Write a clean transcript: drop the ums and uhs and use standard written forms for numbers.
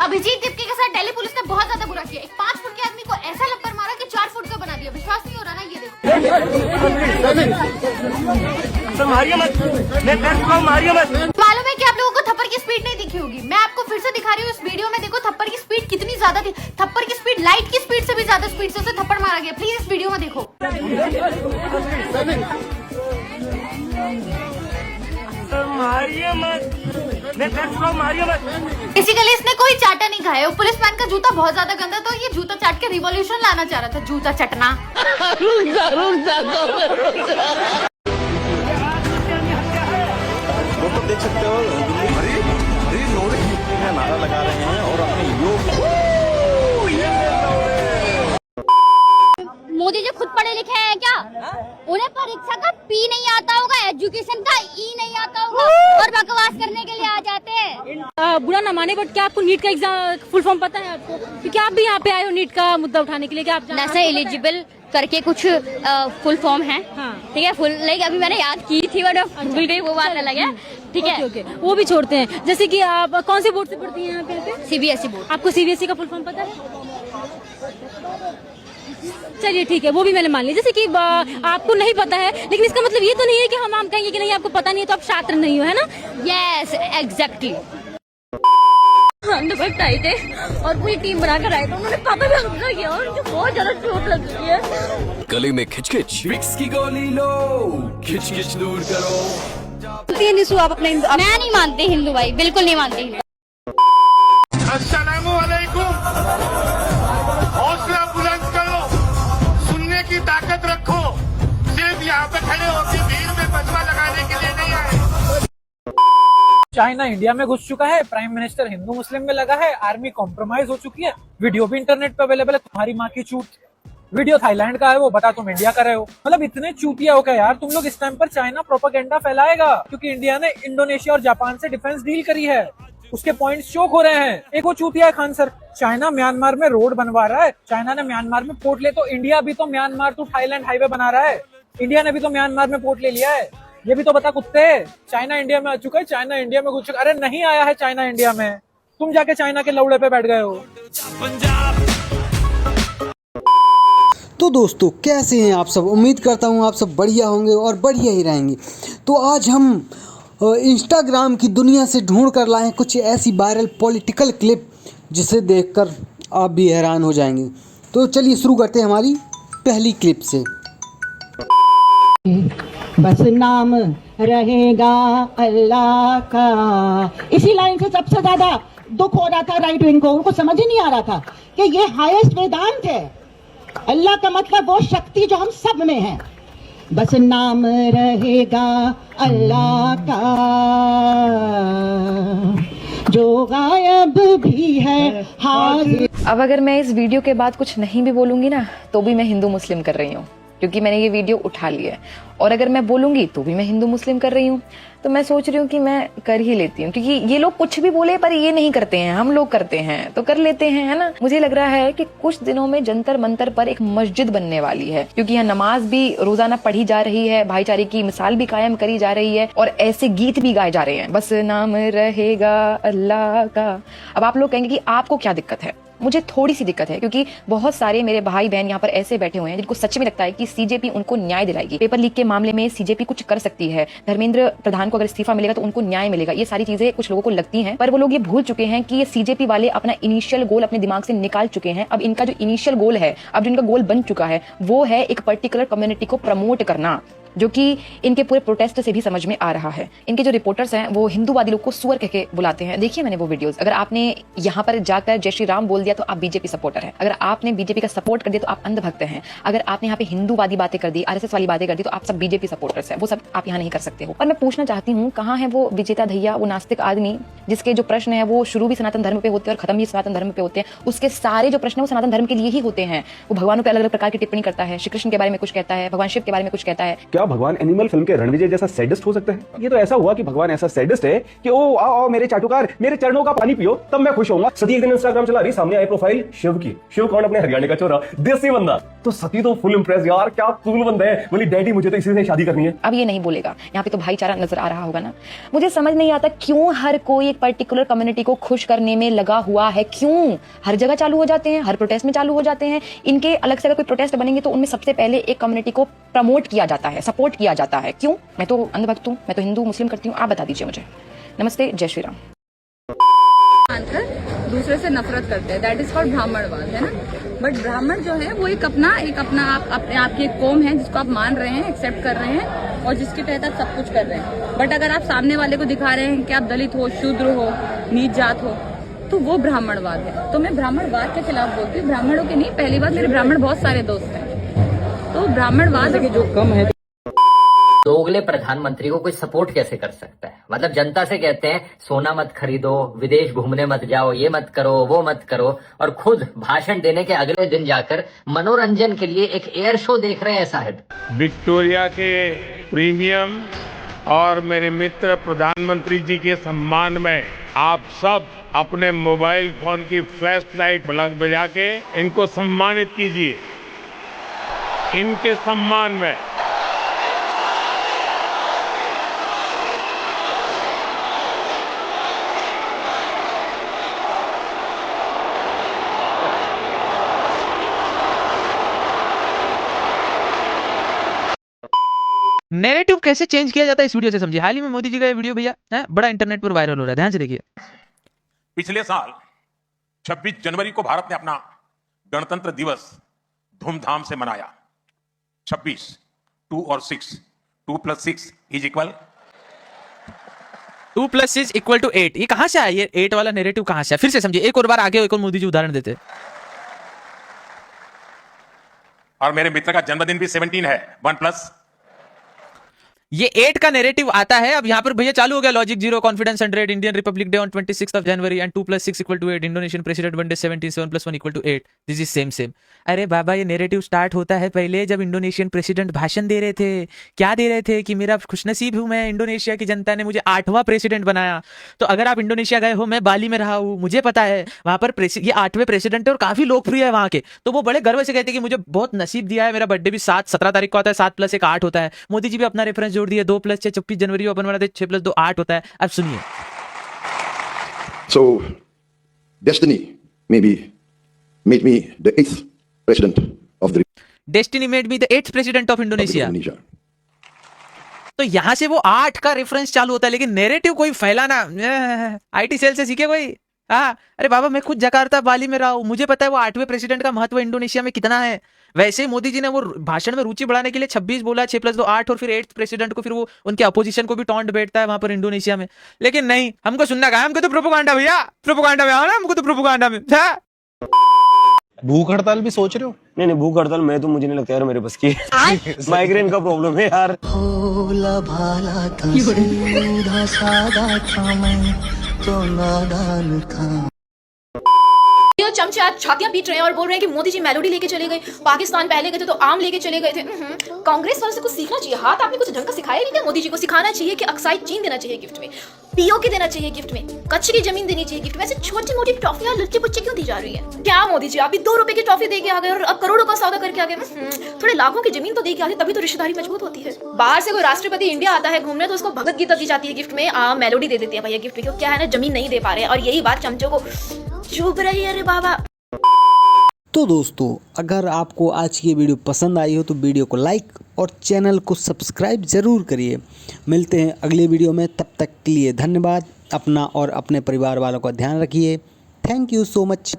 अभिजीत दीप्ति के साथ दिल्ली पुलिस ने बहुत ज्यादा बुरा किया। एक 5 फुट के आदमी को ऐसा लप्पर मारा कि 4 फुट का बना दिया। विश्वास नहीं हो रहा ना, ये देखो। मारिए मत, मारिए मत। मालूम है कि आप लोगों को थप्पड़ की स्पीड नहीं दिखी होगी। मैं आपको फिर से दिखा रही हूँ इस वीडियो में। देखो थप्पड़ की स्पीड कितनी ज्यादा थी। थप्पड़ की स्पीड लाइट की स्पीड से भी ज्यादा स्पीड से उसे थप्पड़ मारा गया। प्लीज इस वीडियो में देखो। मारिए मत, मारिए मत। बेसिकली इसने कोई चाटा नहीं खाया। वो पुलिसमैन का जूता बहुत ज्यादा गंदा, तो ये जूता चाट के रिवॉल्यूशन लाना चाह रहा था। जूता चटना। वो तो देख सकते हो, नारा लगा रहे हैं और अपने योग। मोदी जी खुद पढ़े लिखे हैं क्या? उन्हें परीक्षा का पी नहीं आता होगा, एजुकेशन का ई नहीं आता होगा और बकवास करने के लिए आ जाते हैं। बुरा ना माने, बट क्या आपको नीट का एग्जाम फुल फॉर्म पता है आपको? क्योंकि आप भी यहाँ पे आए हो नीट का मुद्दा उठाने के लिए। क्या आप नेशनल एलिजिबल करके कुछ फुल फॉर्म है, ठीक है। फुल लाइक अभी मैंने याद की थी बट भूल गई, वो बात अलग है, ठीक है। ओके, वो भी छोड़ते हैं। जैसे कि आप कौन से बोर्ड से पढ़ती हैं यहाँ पे? CBSE board. आपको CBSE का फुल फॉर्म पता है? चलिए ठीक है, वो भी मैंने मान लिया। जैसे कि आपको नहीं पता है, लेकिन इसका मतलब ये तो नहीं है कि हम कहेंगे कि नहीं आपको पता नहीं है तो आप छात्र नहीं हो, है ना? Yes exactly. अंदर टाइट है और पूरी टीम बनाकर आए थे। उन्होंने पापा भी हमला किया और मुझे बहुत ज्यादा चोट लग रही है। गले में खिचखिच, विक्स की गोली लो, खिचखिच दूर करो। आप अपने मैं नहीं मानती हिंदू भाई, बिल्कुल नहीं मानती हिंदू। अस्सलामुअलैकुम। हौसला बुलंद करो, सुनने की ताकत रखो। सिर्फ यहाँ पे खड़े होकर भीड़ में बचवा लगाने के लिए नहीं आए। चाइना इंडिया में घुस चुका है, प्राइम मिनिस्टर हिंदू मुस्लिम में लगा है, आर्मी कॉम्प्रोमाइज हो चुकी है, वीडियो भी इंटरनेट पे अवेलेबल है। तुम्हारी माँ की चूत। वीडियो थाईलैंड का है, वो बता तुम इंडिया का रहे हो। मतलब इतने चूतिया हो क्या यार तुम लोग। इस टाइम पर चाइना प्रोपेगेंडा फैलाएगा क्योंकि इंडिया ने इंडोनेशिया और जापान से डिफेंस डील करी है। उसके पॉइंट्स चोक हो रहे हैं। एक वो चूतिया है खान सर, चाइना म्यांमार में रोड बनवा रहा है। चाइना ने म्यांमार में पोर्ट ले, तो इंडिया भी तो म्यांमार टू थाईलैंड हाईवे बना रहा है। इंडिया ने भी तो म्यांमार में पोर्ट ले लिया है। ये भी तो बता कुत्ते, चाइना इंडिया में आ चुका है, चाइना इंडिया में घुस चुका। अरे नहीं आया है चाइना इंडिया में, तुम जाके चाइना के लौड़े पे बैठ गए हो। तो दोस्तों कैसे हैं आप सब? उम्मीद करता हूँ आप सब बढ़िया होंगे और बढ़िया ही रहेंगे। तो आज हम इंस्टाग्राम की दुनिया से ढूंढ कर लाए हैं कुछ ऐसी वायरल पॉलिटिकल क्लिप जिसे देखकर आप भी हैरान हो जाएंगे। तो चलिए शुरू करते हैं हमारी पहली क्लिप से। बस नाम रहेगा अल्लाह का। इसी लाइन से सबसे ज्यादा दुख हो रहा था राइट विंग को। उनको समझ ही नहीं आ रहा था कि ये हाईएस्ट वेदांत है। अल्लाह का मतलब वो शक्ति जो हम सब में है। बस नाम रहेगा अल्लाह का, जो गायब भी है हाजिर। अब अगर मैं इस वीडियो के बाद कुछ नहीं भी बोलूंगी ना, तो भी मैं हिंदू मुस्लिम कर रही हूँ, क्योंकि मैंने ये वीडियो उठा लिया है। और अगर मैं बोलूंगी तो भी मैं हिंदू मुस्लिम कर रही हूँ। तो मैं सोच रही हूँ कि मैं कर ही लेती हूँ, क्योंकि ये लोग कुछ भी बोले पर ये नहीं करते हैं, हम लोग करते हैं तो कर लेते हैं, है ना। मुझे लग रहा है कि कुछ दिनों में जंतर मंतर पर एक मस्जिद बनने वाली है, क्योंकि यहाँ नमाज भी रोजाना पढ़ी जा रही है, भाईचारे की मिसाल भी कायम करी जा रही है और ऐसे गीत भी गाए जा रहे हैं, बस नाम रहेगा अल्लाह का। अब आप लोग कहेंगे कि आपको क्या दिक्कत है? मुझे थोड़ी सी दिक्कत है, क्योंकि बहुत सारे मेरे भाई बहन यहाँ पर ऐसे बैठे हुए हैं जिनको सच में लगता है कि सीजेपी उनको न्याय दिलाएगी। पेपर लीक के मामले में सीजेपी कुछ कर सकती है, धर्मेंद्र प्रधान को अगर इस्तीफा मिलेगा तो उनको न्याय मिलेगा। ये सारी चीजें कुछ लोगों को लगती हैं, पर वो लोग ये भूल चुके हैं कि ये सीजेपी वाले अपना इनिशियल गोल अपने दिमाग से निकाल चुके हैं। अब इनका जो इनिशियल गोल है, अब जो इनका गोल बन चुका है, वो है एक पर्टिकुलर कम्युनिटी को प्रमोट करना, जो कि इनके पूरे प्रोटेस्ट से भी समझ में आ रहा है। इनके जो रिपोर्टर्स हैं वो हिंदूवादी लोग को सुअर कह के बुलाते हैं। देखिए मैंने वो वीडियोस। अगर आपने यहाँ पर जाकर जय श्री राम बोल दिया तो आप बीजेपी सपोर्टर हैं। अगर आपने बीजेपी का सपोर्ट कर दिया तो आप अंधभक्त हैं। अगर आपने यहाँ पे हिंदूवादी बातें कर दी, आरएसएस वाली बातें कर दी, तो आप सब बीजेपी सपोर्टर्स हैं। वो सब आप यहाँ नहीं कर सकते हो। और मैं पूछना चाहती हूँ, कहाँ है वो विजेता धैया, वो नास्तिक आदमी जिसके जो प्रश्न है वो शुरू भी सनातन धर्म पे होते हैं और खत्म भी सनातन धर्म पे होते हैं। उसके सारे जो प्रश्न है वो सनातन धर्म के लिए ही होते हैं। वो भगवानों पे अलग अलग प्रकार की टिप्पणी करता है, श्री कृष्ण के बारे में कुछ कहता है, भगवान शिव के बारे में कुछ कहता है। क्या भगवान एनिमल फिल्म के रणविजय जैसा सैडिस्ट हो सकता है? ये तो ऐसा हुआ कि भगवान ऐसा सैडिस्ट है कि ओ आओ मेरे चाटुकार, मेरे चरणों का पानी पियो, तब मैं खुश होऊंगा। सती एक दिन इंस्टाग्राम चला रही, सामने आई प्रोफाइल शिव की। शिव कौन? अपने हरियाणा का चोरा, देसी बंदा। तो सती तो फुल इम्प्रेस यार, क्या कूल बंदा है। बोली डैडी मुझे तो इसी से शादी करनी है। अब ये नहीं बोलेगा, यहाँ पे तो भाईचारा नजर आ रहा होगा ना। मुझे समझ नहीं आता क्यों हर कोई एक पर्टिकुलर कम्युनिटी को खुश करने में लगा हुआ है। क्यों हर जगह चालू हो जाते हैं, हर प्रोटेस्ट में चालू हो जाते हैं। इनके अलग से अगर कोई प्रोटेस्ट बनेंगे तो उनमें सबसे पहले एक कम्युनिटी को प्रमोट किया जाता है, सपोर्ट किया जाता है। क्यों? मैं तो अंधभक्त हूँ, मैं तो हिंदू मुस्लिम करती हूँ, आप बता दीजिए मुझे। नमस्ते, जय श्री राम। दूसरे से नफरत करते हैं, दैट इज कॉल्ड ब्राह्मणवाद, है ना। बट ब्राह्मण जो है वो एक अपना अपने आप की एक कौम है जिसको आप मान रहे हैं, एक्सेप्ट कर रहे हैं और जिसके तहत आप सब कुछ कर रहे हैं। बट अगर आप सामने वाले को दिखा रहे हैं कि आप दलित हो, शूद्र हो, नीच जात हो, तो वो ब्राह्मणवाद है। तो मैं ब्राह्मणवाद के खिलाफ बोलती हूँ, ब्राह्मणों के नहीं। पहली बात, मेरे ब्राह्मण बहुत सारे दोस्त हैं, तो ब्राह्मणवाद जो कम है। दोगले प्रधानमंत्री को कोई सपोर्ट कैसे कर सकता है? मतलब जनता से कहते हैं सोना मत खरीदो, विदेश घूमने मत जाओ, ये मत करो, वो मत करो, और खुद भाषण देने के अगले दिन जाकर मनोरंजन के लिए एक एयर शो देख रहे हैं साहब। विक्टोरिया के प्रीमियम और मेरे मित्र प्रधानमंत्री जी के सम्मान में आप सब अपने मोबाइल फोन की फ्लैश लाइट बजा के इनको सम्मानित कीजिए। इनके सम्मान में नैरेटिव कैसे चेंज किया जाता है इस वीडियो से समझिए। हाल ही में मोदी जी का ये वीडियो भैया है बड़ा इंटरनेट पर वायरल हो रहा है, ध्यान से देखिए। पिछले साल 26 जनवरी को भारत ने अपना गणतंत्र दिवस धूमधाम से मनाया। 26, 2 और 6, 2 + 6 = 2 + 6 = 8। ये कहां से आया? ये 8 वाला नैरेटिव कहां से आया? फिर से समझिए, एक और बार आगे एक और मोदी जी उदाहरण देते। और मेरे मित्र का जन्मदिन भी 17 है, 1+। ये 8 का नैरेटिव आता है। अब यहाँ पर भैया चालू हो गया logic 0, confidence 100, Indian Republic day on 26 January and 2 + 6 = 8, Indonesian president one day 17, 7 + 1 = 8। This is same. अरे बाबा, ये नैरेटिव स्टार्ट होता है पहले जब इंडोनेशियन प्रेसिडेंट भाषण दे रहे थे। क्या दे रहे थे कि मेरा खुशनसीब हूं मैं, इंडोनेशिया की जनता ने मुझे 8वां प्रेसिडेंट बनाया। तो अगर आप इंडोनेशिया गए हो, मैं बाली में रहा हूँ, मुझे पता है वहां पर ये 8वें प्रेसिडेंट है और काफी लोकप्रिय है वहां के। तो वो बड़े गर्व से कहते हैं कि मुझे बहुत नसीब दिया है, मेरा बर्थडे भी 17 तारीख को आता है, 7 + 1 = 8 होता है। मोदी जी भी अपना रेफरेंस जोड़ दिए, 2 + 6 26 जनवरी को अपन बनाते, 6 + 2 = 8 होता है। अब सुनिए। So destiny maybe made me the 8th president of the Destiny made me the 8th president of Indonesia। तो यहां से वो 8 का रेफरेंस चालू होता है, लेकिन नैरेटिव कोई फैलाना आईटी सेल से सीखे कोई। हाँ, अरे बाबा, मैं खुद जकार्ता बाली में रहा हूं, मुझे पता है वो 8वें प्रेसिडेंट का महत्व इंडोनेशिया में कितना है। वैसे ही मोदी जी ने वो भाषण में रुचि बढ़ाने के लिए 26 बोला, 6 + 2 = 8, और फिर 8th प्रेसिडेंट को फिर वो उनके अपोजिशन को भी टॉन्ट बैठता है वहां पर इंडोनेशिया में। लेकिन नहीं, हमको सुनना कहा, हमको तो प्रोपेगेंडा भैया, प्रोपेगेंडा में आओ ना, हमको तो प्रोपेगेंडा में। भूख हड़ताल भी सोच रहे हो? नहीं, भूख हड़ताल मुझे नहीं लगता यार मेरे बस की। माइग्रेन का प्रॉब्लम है यार। भोला भाला था, सीधा सादा था, मैं तो नादान था। चमचे आज छातियां पीट रहे हैं और बोल रहे हैं कि मोदी जी मेलोडी लेके चले गए, पाकिस्तान पहले गए थे तो आम लेके चले गए थे। कांग्रेस वालों से कुछ सीखना चाहिए। हाथ आपने कुछ ढंग का सिखाया नहीं क्या? मोदी जी को सिखाना चाहिए कि अक्साई चीन देना चाहिए गिफ्ट में, पीओके देना चाहिए गिफ्ट में, कच्छ की जमीन देनी चाहिए गिफ्ट में। ऐसे छोटी मोटी टॉफियां लुच्चे पुच्चे क्यों दी जा रही है? क्या मोदी जी, आप भी 2 रुपए की टॉफी दे के आ गए और अब करोड़ों का सौदा करके आ गए। थोड़े लाखों की जमीन तो दे के आ गए, तभी तो रिश्तेदारी मजबूत होती है। बाहर से कोई राष्ट्रपति इंडिया आता है घूमने तो उसको भगवत गीता दी जाती है गिफ्ट में, मेलोडी दे देती है भैया गिफ्ट में। क्यों? क्या है ना, जमीन नहीं दे पा रहे हैं और यही बात चमचों को चुभ रही है। अरे बाबा। तो दोस्तों, अगर आपको आज की वीडियो पसंद आई हो तो वीडियो को लाइक और चैनल को सब्सक्राइब ज़रूर करिए। मिलते हैं अगले वीडियो में, तब तक के लिए धन्यवाद। अपना और अपने परिवार वालों का ध्यान रखिए। Thank you so much.